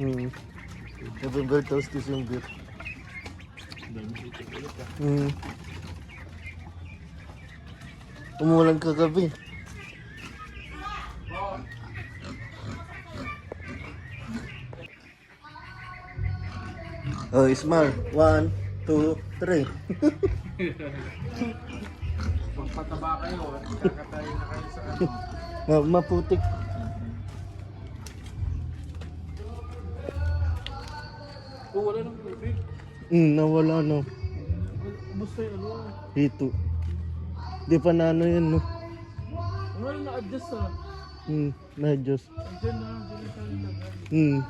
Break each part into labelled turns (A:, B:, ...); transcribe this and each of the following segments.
A: November tapos December. Umulan kagabi. Oh, smile. 1, 2, 3.
B: Pagpataba kayo, kakatayin na kayo sa ano.
A: Maputik.
B: Oh, wala nang tubig.
A: Nawala na.
B: Basta yung ano.
A: Dito. Di pa na ano yan, no?
B: Ano yung na-adjust ah?
A: Na-adjust.
B: Diyan na, diyan na tayo lagay.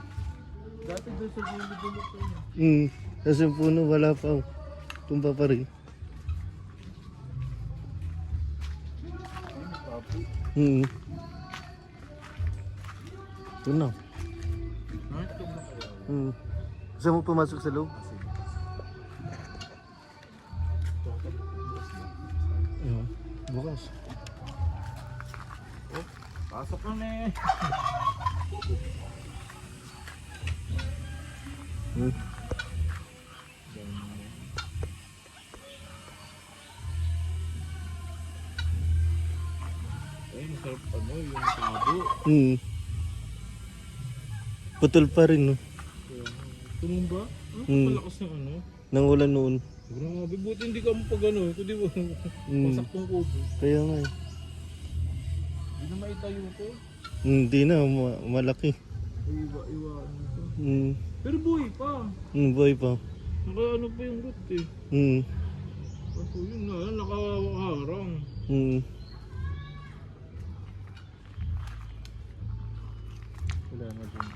B: Dati doon sa dulo-dulo ko yun.
A: Kasi yung puno wala pa. Tumpa pa rin. Ito na. Gusto mo pumasok sa loob? Bukas.
B: Oh, pasok na eh. Ay, masarap ano, yung tabo.
A: Putol pa rin, no?
B: Tulong ba? Palakas ng ano?
A: Nang ulan noon.
B: Grabe, buti hindi ka mo pag ano, kundi ba? Masaktong kubo.
A: Kaya nga eh.
B: Hindi na maitayo ko.
A: Hindi na, malaki.
B: Iwa ano to. Pero buhay pa.
A: Buhay pa.
B: Naka ano pa yung root eh. Kaso yun nga, nakaharang. Wala na dyan.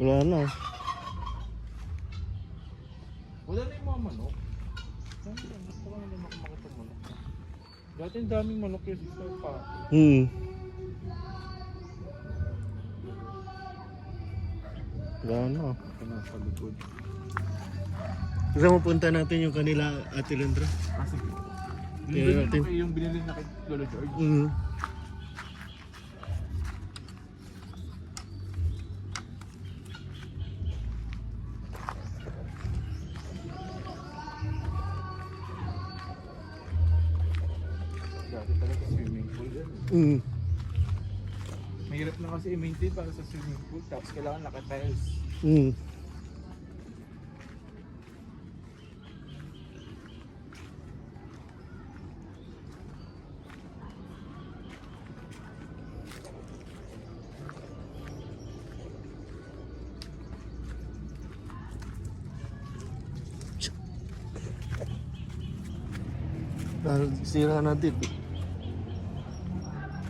A: Wala na.
B: Wala na yung mga manok. Gusto ko naman makita manok. Dati ang daming manok yung sister pa.
A: Wala na.
B: Ito na sa likod.
A: Gusto mo punta natin yung kanila Ate Lendra?
B: Sige.
A: Tingnan natin.
B: Yung binili na kay Lolo George. Dati talaga swimming pool yan. Mahirap na kasi i-maintain para sa swimming pool. Tapos kailangan naka-tiles.
A: Sira natin.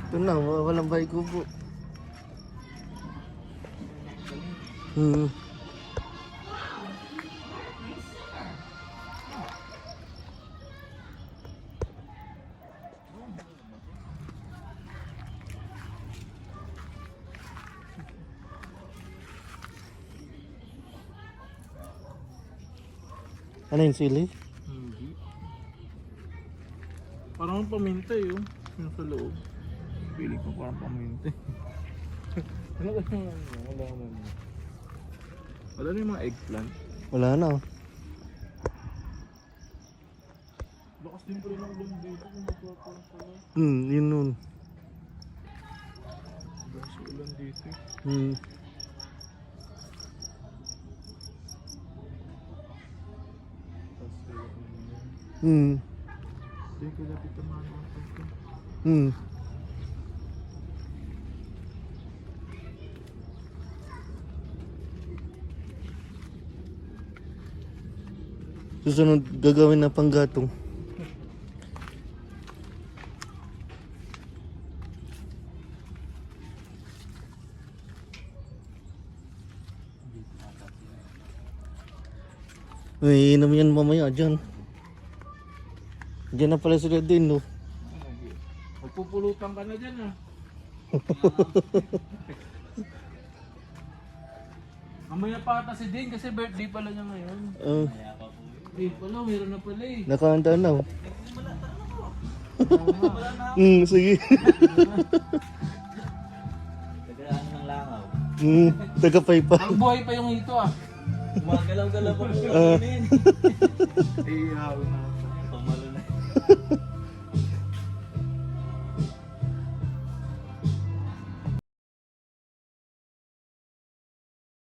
A: Ito na, walang bahay kubo. Ano yung sili?
B: Hindi. Parang paminta yun. Yung sa loob. Feeling ko parang paminta. Ano ka yung ano? Wala naman. Wala na yung mga eggplant.
A: Wala na.
B: Lakas din pa rin ang ulan dito kung magpapang pala.
A: Yun nun.
B: Lakas ang ulan dito. Hindi ko lapit ang mga natin.
A: Susunod gagawin na panggatong. Uy, inom yan mamaya dyan. Diyan na pala sila din, no?
B: Magpupulutan ka na dyan ah. Mamaya pa ata si Dane kasi birthday pala niya ngayon. Eh pala, meron na pala eh.
A: Nakahanda na, oh. Sige.
C: Tagaan ng langaw.
A: Tagapay pa.
B: Ang buhay pa yung hito ah.
C: Gumagalaw-galaw pa po.
A: Ah.
B: Ay, ihawin na.